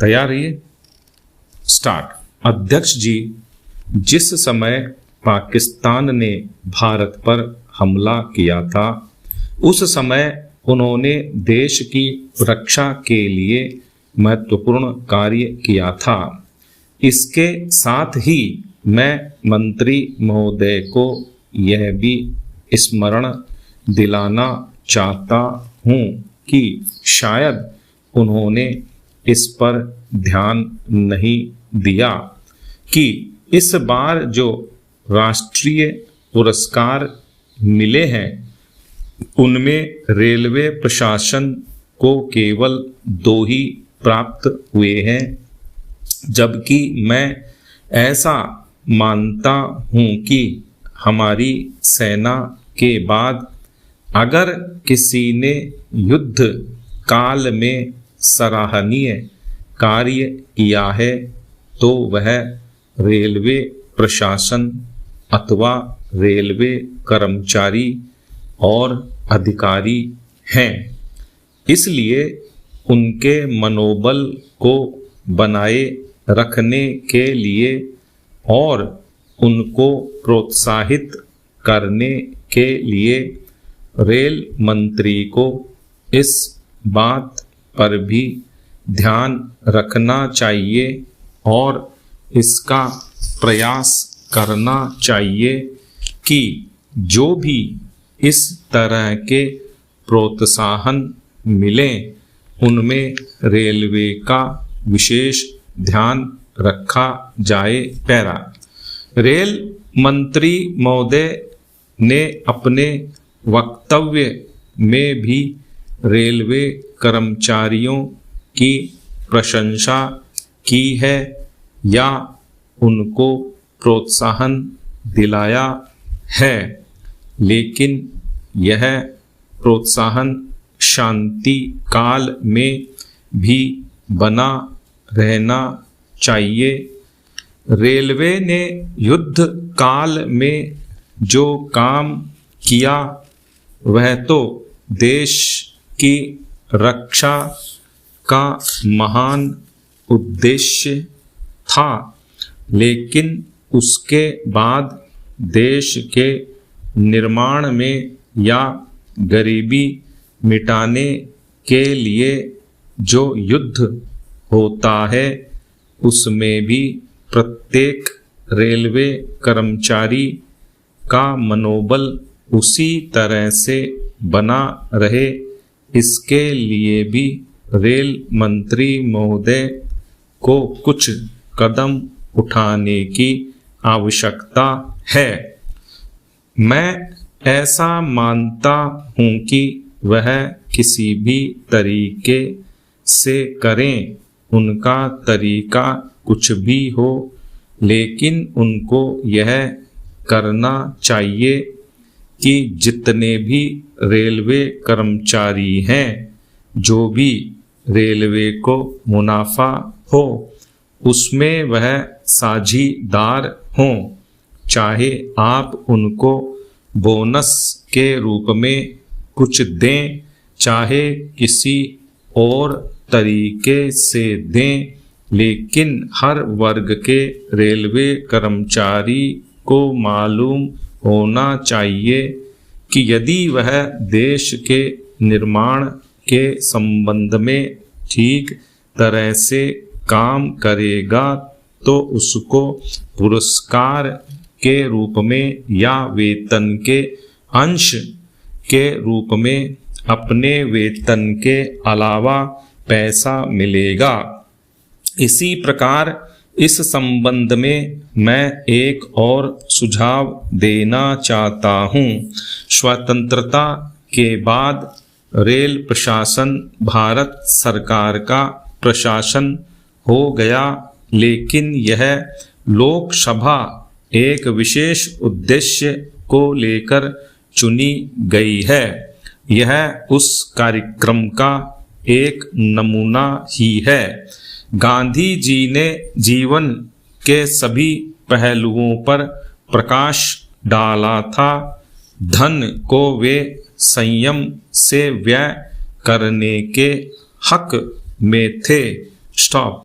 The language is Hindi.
तैयार रहिए। स्टार्ट। अध्यक्ष जी, जिस समय पाकिस्तान ने भारत पर हमला किया था उस समय उन्होंने देश की रक्षा के लिए महत्वपूर्ण कार्य किया था। इसके साथ ही मैं मंत्री महोदय को यह भी स्मरण दिलाना चाहता हूँ कि शायद उन्होंने इस पर ध्यान नहीं दिया कि इस बार जो राष्ट्रीय पुरस्कार मिले हैं उनमें रेलवे प्रशासन को केवल 2 ही प्राप्त हुए हैं, जबकि मैं ऐसा मानता हूँ कि हमारी सेना के बाद अगर किसी ने युद्ध काल में सराहनीय कार्य किया है तो वह रेलवे प्रशासन अथवा रेलवे कर्मचारी और अधिकारी हैं। इसलिए उनके मनोबल को बनाए रखने के लिए और उनको प्रोत्साहित करने के लिए रेल मंत्री को इस बात पर भी ध्यान रखना चाहिए और इसका प्रयास करना चाहिए कि जो भी इस तरह के प्रोत्साहन मिलें उनमें रेलवे का विशेष ध्यान रखा जाए। पैरा। रेल मंत्री महोदय ने अपने वक्तव्य में भी रेलवे कर्मचारियों की प्रशंसा की है या उनको प्रोत्साहन दिलाया है, लेकिन यह प्रोत्साहन शांति काल में भी बना रहना चाहिए। रेलवे ने युद्ध काल में जो काम किया वह तो देश की रक्षा का महान उद्देश्य था, लेकिन उसके बाद देश के निर्माण में या गरीबी मिटाने के लिए जो युद्ध होता है उसमें भी प्रत्येक रेलवे कर्मचारी का मनोबल उसी तरह से बना रहे, इसके लिए भी रेल मंत्री महोदय को कुछ कदम उठाने की आवश्यकता है। मैं ऐसा मानता हूँ कि वह किसी भी तरीके से करें, उनका तरीका कुछ भी हो, लेकिन उनको यह करना चाहिए कि जितने भी रेलवे कर्मचारी हैं, जो भी रेलवे को मुनाफा हो उसमें वह साझीदार हों, चाहे आप उनको बोनस के रूप में कुछ दें, चाहे किसी और तरीके से दें, लेकिन हर वर्ग के रेलवे कर्मचारी को मालूम होना चाहिए कि यदि वह देश के निर्माण के संबंध में ठीक तरह से काम करेगा तो उसको पुरस्कार के रूप में या वेतन के अंश के रूप में अपने वेतन के अलावा पैसा मिलेगा। इसी प्रकार इस संबंध में मैं एक और सुझाव देना चाहता हूँ। स्वतंत्रता के बाद रेल प्रशासन भारत सरकार का प्रशासन हो गया, लेकिन यह लोकसभा एक विशेष उद्देश्य को लेकर चुनी गई है। यह उस कार्यक्रम का एक नमूना ही है। गांधी जी ने जीवन के सभी पहलुओं पर प्रकाश डाला था। धन को वे संयम से व्यय करने के हक में थे। स्टॉप।